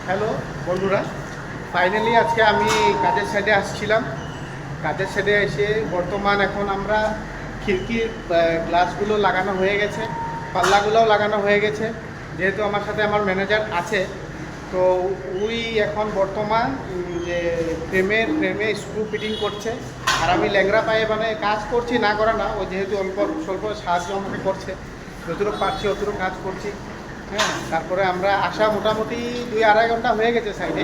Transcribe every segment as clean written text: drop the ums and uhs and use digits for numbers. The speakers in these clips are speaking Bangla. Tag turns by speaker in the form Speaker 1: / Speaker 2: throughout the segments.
Speaker 1: হ্যালো বন্ধুরা, ফাইনালি আজকে আমি কাজের সাইডে আসছিলাম। কাজের সাইডে এসে বর্তমান এখন আমরা খিড়কির গ্লাসগুলো লাগানো হয়ে গেছে, পাল্লাগুলোও লাগানো হয়ে গেছে। যেহেতু আমার সাথে আমার ম্যানেজার আছে, তো উই এখন বর্তমান যে ফ্রেমে স্ক্রু ফিটিং করছে। আর আমি ল্যাংড়া পায়ে মানে কাজ করছি, না করা না, ও যেহেতু অল্প স্বল্প সাহায্য আমাকে করছে, যতটুকু পারছি অতটুকু কাজ করছি। হ্যাঁ, তারপরে আমরা আসা মোটামুটি 2-2.5 ঘন্টা হয়ে গেছে সাইডে।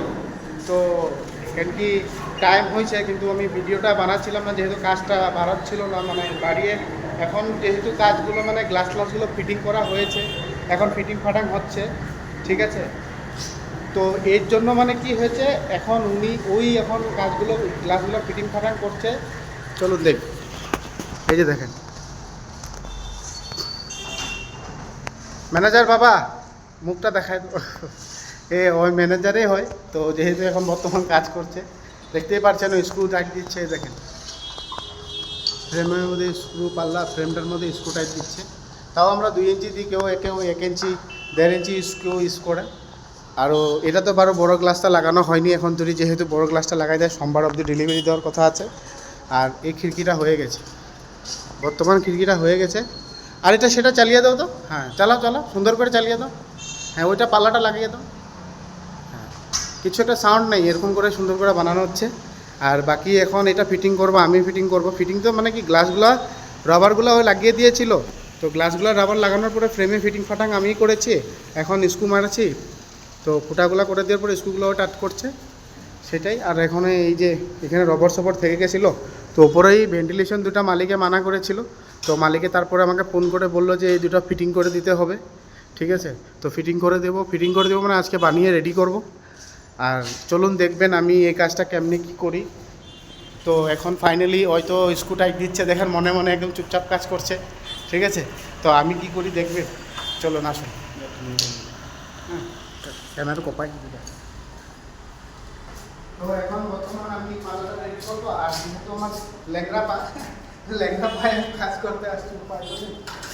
Speaker 1: তো কেন কি টাইম হয়েছে, কিন্তু আমি ভিডিওটা বানাচ্ছিলাম না, যেহেতু কাজটা বাড়াচ্ছিল না, মানে বাড়িয়ে এখন যেহেতু কাজগুলো মানে গ্লাসগুলো ফিটিং করা হয়েছে, এখন ফিটিং ফাটাং হচ্ছে, ঠিক আছে। তো এর জন্য মানে কি হয়েছে, এখন এখন কাজগুলো গ্লাসগুলো ফিটিং ফাটাং করছে। চলুন দেখ, এই যে দেখেন ম্যানেজার বাবা, মুখটা দেখায় তো। ওই ম্যানেজারই হয়। তো যেহেতু এখন বর্তমান কাজ করছে, দেখতেই পাচ্ছেন ওই স্ক্রু টাইট দিচ্ছে, দেখেন ফ্রেমের মধ্যে স্ক্রু পাল্লা, ফ্রেমটার মধ্যে স্ক্রু টাইট দিচ্ছে। তাও আমরা 2 ইঞ্চি দিই, কেউ 1 ইঞ্চি 1.5 ইঞ্চি স্ক্রু ইউজ করে। আরও এটা তো বারো বড়ো গ্লাসটা লাগানো হয়নি এখন, যদি যেহেতু বড়ো গ্লাসটা লাগাই যায় সোমবার অবধি ডেলিভারি দেওয়ার কথা আছে। আর এই খিড়কিটা হয়ে গেছে, বর্তমান খিড়কিটা হয়ে গেছে। আর এটা সেটা চালিয়ে দাও তো, হ্যাঁ চালাও চালাও, সুন্দর করে চালিয়ে দাও। হ্যাঁ, ওইটা পাল্লাটা লাগিয়ে দাও। হ্যাঁ, কিছু একটা সাউন্ড নেই, এরকম করে সুন্দর করে বানানো হচ্ছে। আর বাকি এখন এটা ফিটিং করবো, আমি ফিটিং করবো। ফিটিং তো মানে কি, গ্লাসগুলো রাবারগুলো ওই লাগিয়ে দিয়েছিল, তো গ্লাসগুলো রাবার লাগানোর পরে ফ্রেমে ফিটিং ফাটাং আমিই করেছি। এখন স্ক্রু মারাচ্ছি, তো ফুটাগুলো করে দেওয়ার পরে স্ক্রুগুলো টাচ করছে, সেটাই। আর এখন এই যে এখানে রবার সবর থেকে গেছিলো, তো ওপরেই ভেন্টিলেশন দুটো মালিকে মানা করেছিল। তো মালিকে তারপরে আমাকে ফোন করে বললো যে এই দুটো ফিটিং করে দিতে হবে, ঠিক আছে। তো ফিটিং করে দেবো মানে আজকে বানিয়ে রেডি করব। আর চলুন দেখবেন আমি এই কাজটা কেমনি কী করি। তো এখন ফাইনালি হয়তো স্ক্রু টাইট দিচ্ছে, দেখেন মনে মনে একদম চুপচাপ কাজ করছে, ঠিক আছে। তো আমি কি করি দেখবেন, চলুন আসুন। হ্যাঁ, ক্যামেরা কোপাই দিতে। তো এখন বর্তমান আমি পাল্লাটা রেডি করবো। আর যেহেতু আমার ল্যাংড়া পায়ে কাজ করতে আসছি, উপায়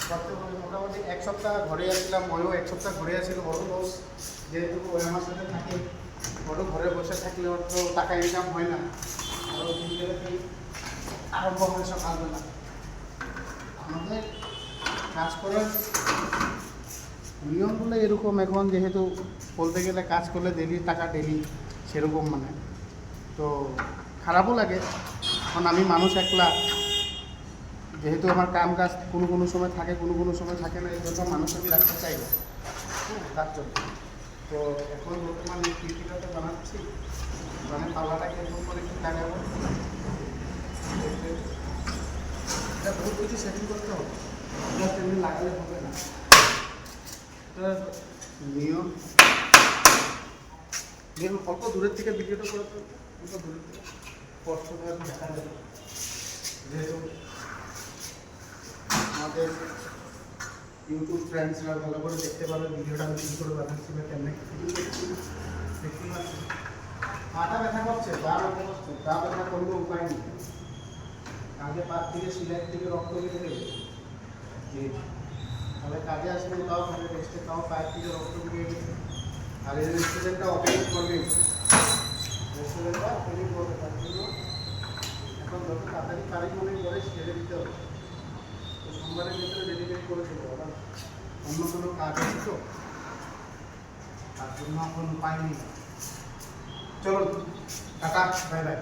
Speaker 1: করতে বলে মোটামুটি 1 সপ্তাহ ঘরে আসছিলাম, ওইও 1 সপ্তাহ ঘুরে আসছিল বড় বস, যেহেতু ওই আমার সাথে থাকে। বড় ঘরে বসে থাকলে ওর তো টাকা ইনকাম হয় না, আরও দিনকে আরম্ভ হয় সকালবেলা। আমাদের কাজ করার নিয়মগুলো এরকম। এখন যেহেতু বলতে গেলে কাজ করলে ডেলি টাকা ডেলি, সেরকম মানে। তো খারাপও লাগে, কারণ আমি মানুষ একলা, যেহেতু আমার কাম কাজ কোনো সময় থাকে, কোনো সময় থাকে না, এই জন্য মানুষ আমি রাখতে চাই না। হ্যাঁ, তার জন্য। তো এখন বর্তমানে এই খিড়কিটাতে বানাচ্ছি, মানে পাল্লাটাকে এরকম করে একটু লাগাবো। এটা বহুত কিছু সেটিং করতে হবে, জাস্ট এমনি লাগালে হবে না, এটা নিয়ম। অল্প দূরের থেকে ভিডিওটা করে, অল্প দূরের থেকে স্পষ্ট দেখা যাবে, যেহেতু আমাদের ইউটিউব ফ্রেন্ডসরা ভালো করে দেখতে পাবে ভিডিওটা আমি কী করে বানাচ্ছি বা কেমন দেখতে পাচ্ছি। মাথা ব্যথা করছে, গা ব্যথা করছে, গা ব্যথা করলে উপায় নেই। আগে পাত থেকে সিলাই থেকে রক্ত বেরিয়ে দেবে, যে তাহলে কাজে আসবেন, তাও মানে রেস্টে, তাও পায়ের থেকে রক্ত বেরিয়ে গেছে। আর এই রেস্টুরেন্টটা ওপেনিং করবে, রেস্টুরেন্টটা ওপেনিং করবে, তার জন্য এখন যত তাড়াতাড়ি পারি মনে করে ছেড়ে দিতে হবে। তো সোমবারের ভিতরে ডেলিভারি করে দেবো, আবার অন্য কোনো কাজ আছে তো, তার জন্য এখন উপায় নেই। চলুন, টাটা, বাই বাই।